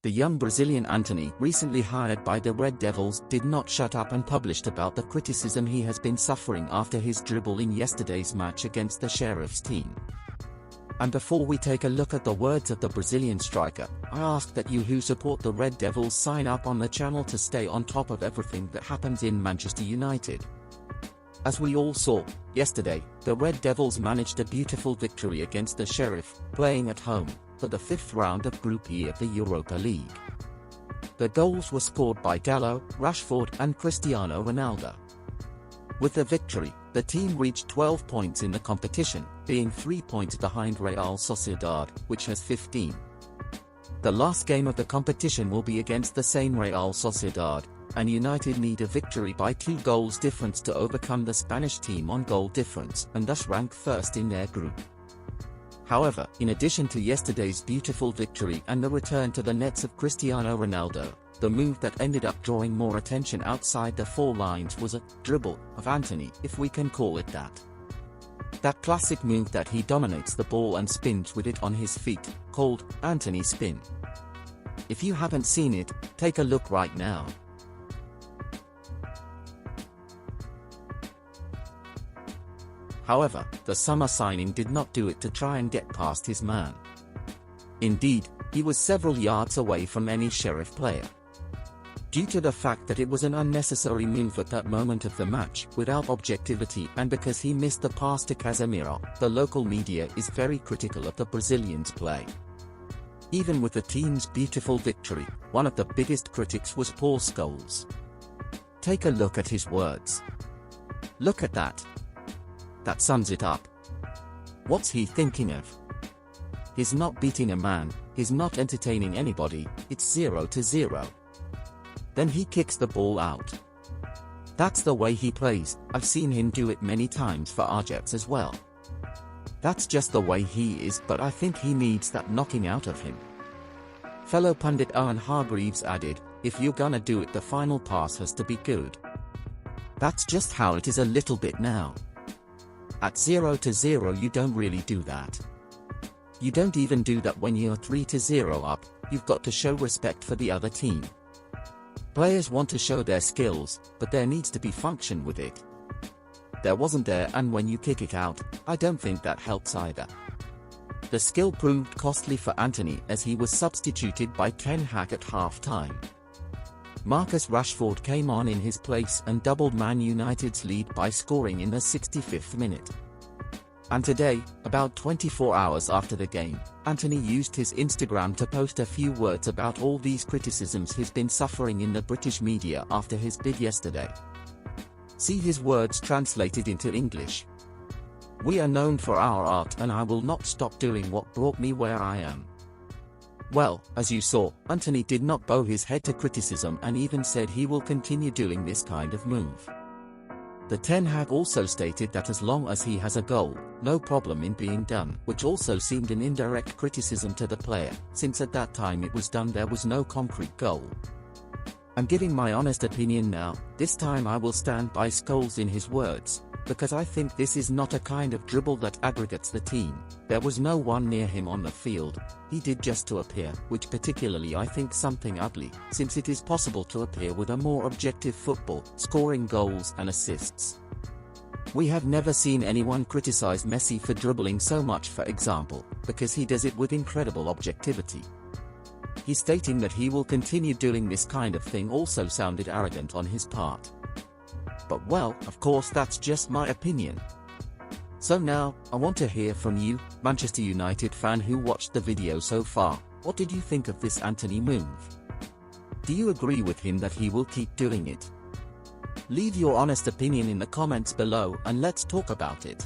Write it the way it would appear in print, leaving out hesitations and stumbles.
The young Brazilian Antony, recently hired by the Red Devils, did not shut up and published about the criticism he has been suffering after his dribble in yesterday's match against the Sheriff's team. And before we take a look at the words of the Brazilian striker, I ask that you who support the Red Devils sign up on the channel to stay on top of everything that happens in Manchester United. As we all saw, yesterday, the Red Devils managed a beautiful victory against the Sheriff, playing at home, for the 5th round of Group E of the Europa League. The goals were scored by Dalot, Rashford and Cristiano Ronaldo. With the victory, the team reached 12 points in the competition, being 3 points behind Real Sociedad, which has 15. The last game of the competition will be against the same Real Sociedad, and United need a victory by 2 goals difference to overcome the Spanish team on goal difference and thus rank first in their group. However, in addition to yesterday's beautiful victory and the return to the nets of Cristiano Ronaldo, the move that ended up drawing more attention outside the 4 lines was a dribble of Antony, if we can call it that. That classic move that he dominates the ball and spins with it on his feet, called Antony's spin. If you haven't seen it, take a look right now. However, the summer signing did not do it to try and get past his man. Indeed, he was several yards away from any Sheriff player. Due to the fact that it was an unnecessary move at that moment of the match, without objectivity, and because he missed the pass to Casemiro, the local media is very critical of the Brazilians' play. Even with the team's beautiful victory, one of the biggest critics was Paul Scholes. Take a look at his words. Look at that. That sums it up. What's he thinking of? He's not beating a man, he's not entertaining anybody, it's 0-0. Then he kicks the ball out. That's the way he plays, I've seen him do it many times for Ajax as well. That's just the way he is, but I think he needs that knocking out of him. Fellow pundit Owen Hargreaves added, if you're gonna do it, the final pass has to be good. That's just how it is a little bit now. At 0-0 you don't really do that. You don't even do that when you're 3-0 up, you've got to show respect for the other team. Players want to show their skills, but there needs to be function with it. There wasn't there, and when you kick it out, I don't think that helps either. The skill proved costly for Antony as he was substituted by Ten Hag at half-time. Marcus Rashford came on in his place and doubled Man United's lead by scoring in the 65th minute. And today, about 24 hours after the game, Antony used his Instagram to post a few words about all these criticisms he's been suffering in the British media after his bid yesterday. See his words translated into English. We are known for our art, and I will not stop doing what brought me where I am. Well, as you saw, Antony did not bow his head to criticism and even said he will continue doing this kind of move. The Ten Hag also stated that as long as he has a goal, no problem in being done, which also seemed an indirect criticism to the player, since at that time it was done there was no concrete goal. I'm giving my honest opinion now, this time I will stand by Scholes in his words, because I think this is not a kind of dribble that aggregates the team. There was no one near him on the field, he did just to appear, which particularly I think something ugly, since it is possible to appear with a more objective football, scoring goals and assists. We have never seen anyone criticize Messi for dribbling so much, for example, because he does it with incredible objectivity. He stating that he will continue doing this kind of thing also sounded arrogant on his part. But well, of course that's just my opinion. So now, I want to hear from you, Manchester United fan who watched the video so far. What did you think of this Antony move? Do you agree with him that he will keep doing it? Leave your honest opinion in the comments below and let's talk about it.